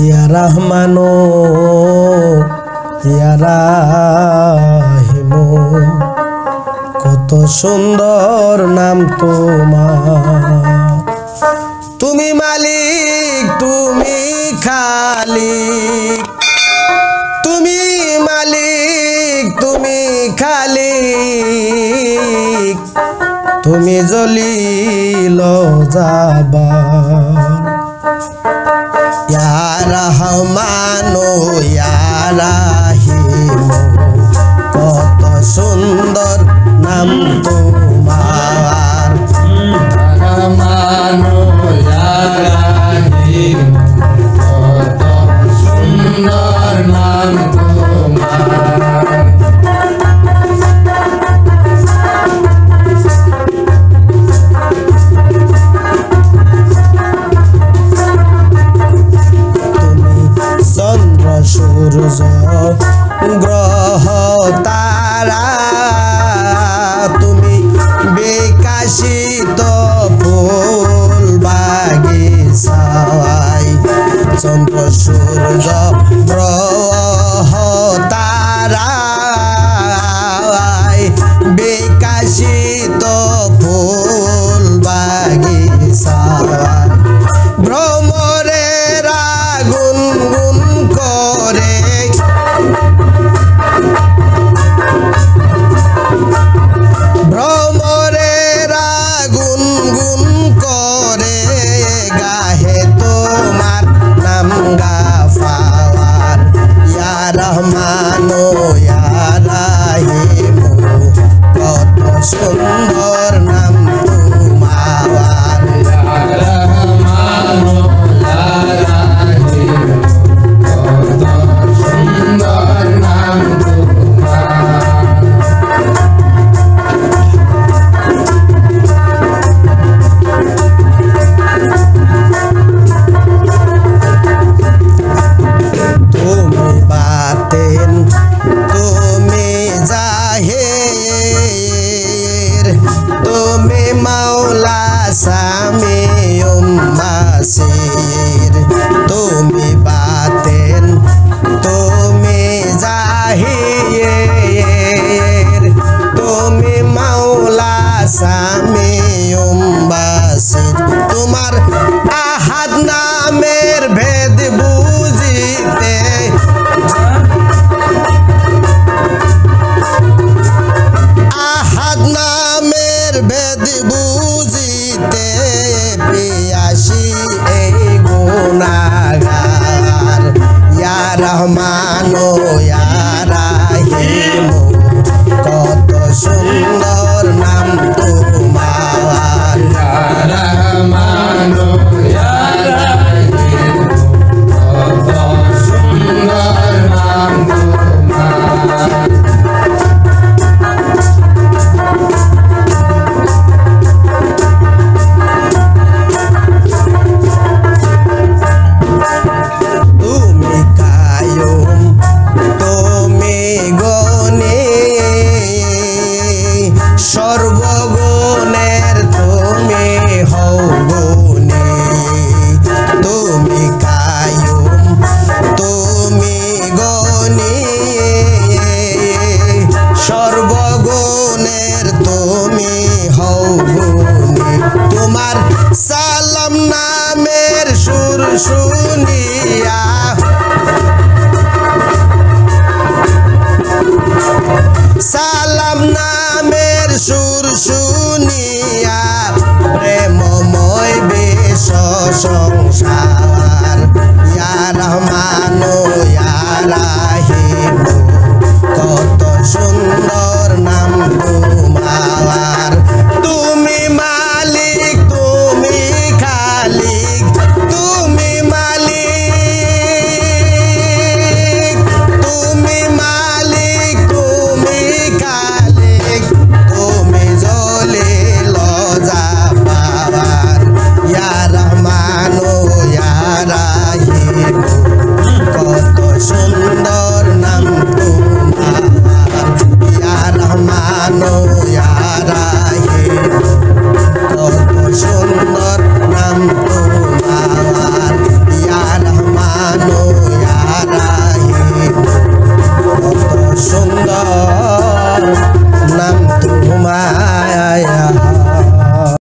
ইয়া রহমানো ইয়া রাহিমু, কত সুন্দর নাম তোমার। তুমি মালিক, তুমি খালিক, তুমি মালিক, তুমি খালিক, তুমি জলিল জাবার। ইয়া রহমানো ইয়া রাহিমু, কত সুন্দর নাম তোমার। রহমানো ইয়া রাহিমু, কত সুন্দর নাম তোমার। চন্দ্র সূর্য গ্রহ তারা, তুমি বিকাশিত ফুল বাগিচায়। চন্দ্র সূর্য গ্রহ তারা, বিকাশিত ফুল বাগিচায়। ভ্রমরেরা গুনগুন করে, ভ্রমরেরা গুনগুন করে, গাহে তোমার নাম গাফার। ইয়া রহমানো ইয়া রাহিমু, কত সুন্দর নাম তোমার। রহমানো ইয়া রাহিমু, কত সুন্দর নাম তোমার। তুমি বাতেন, তুমি জাহির, তুমি মাওলা সামিউম বাসির। তুমি বাতেন, তুমি জাহির, তুমি মাওলা সামিউম বাসির। তোমার আহাদ নামের ভেদ বুঝিতে, আহাদ নামের ভেদ বুঝিতে, পিয়াসী এই গুনাহগার। ইয়া রহমানো ইয়া রাহিমু, কত সুন্দর নাম তোমার। রহমানো ইয়া রাহিমু, কত সুন্দর নাম তোমার। তুমি কায়ুম, তুমি গনি, সর্বগুণের তুমি হও গুণী। তুমি কায়ুম, তুমি গনি, সর্বগুণের তুমি হও গুণী। তোমার সালাম নামের সুর শুনিয়া, সালাম নামের সুর শুনিয়া, প্রেমময় বিশ্ব সংসার। ইয়া রহমানো ইয়া রাহিমু, কত সুন্দর নাম তোমার। তুমি মালিক, তুমি খালিক, তুমি মালিক, তুমি মালিক, তুমি খালিক, তুমি জলিল জাবার। ইয়া রহমানো ইয়া রাহিমু, নাম তোমার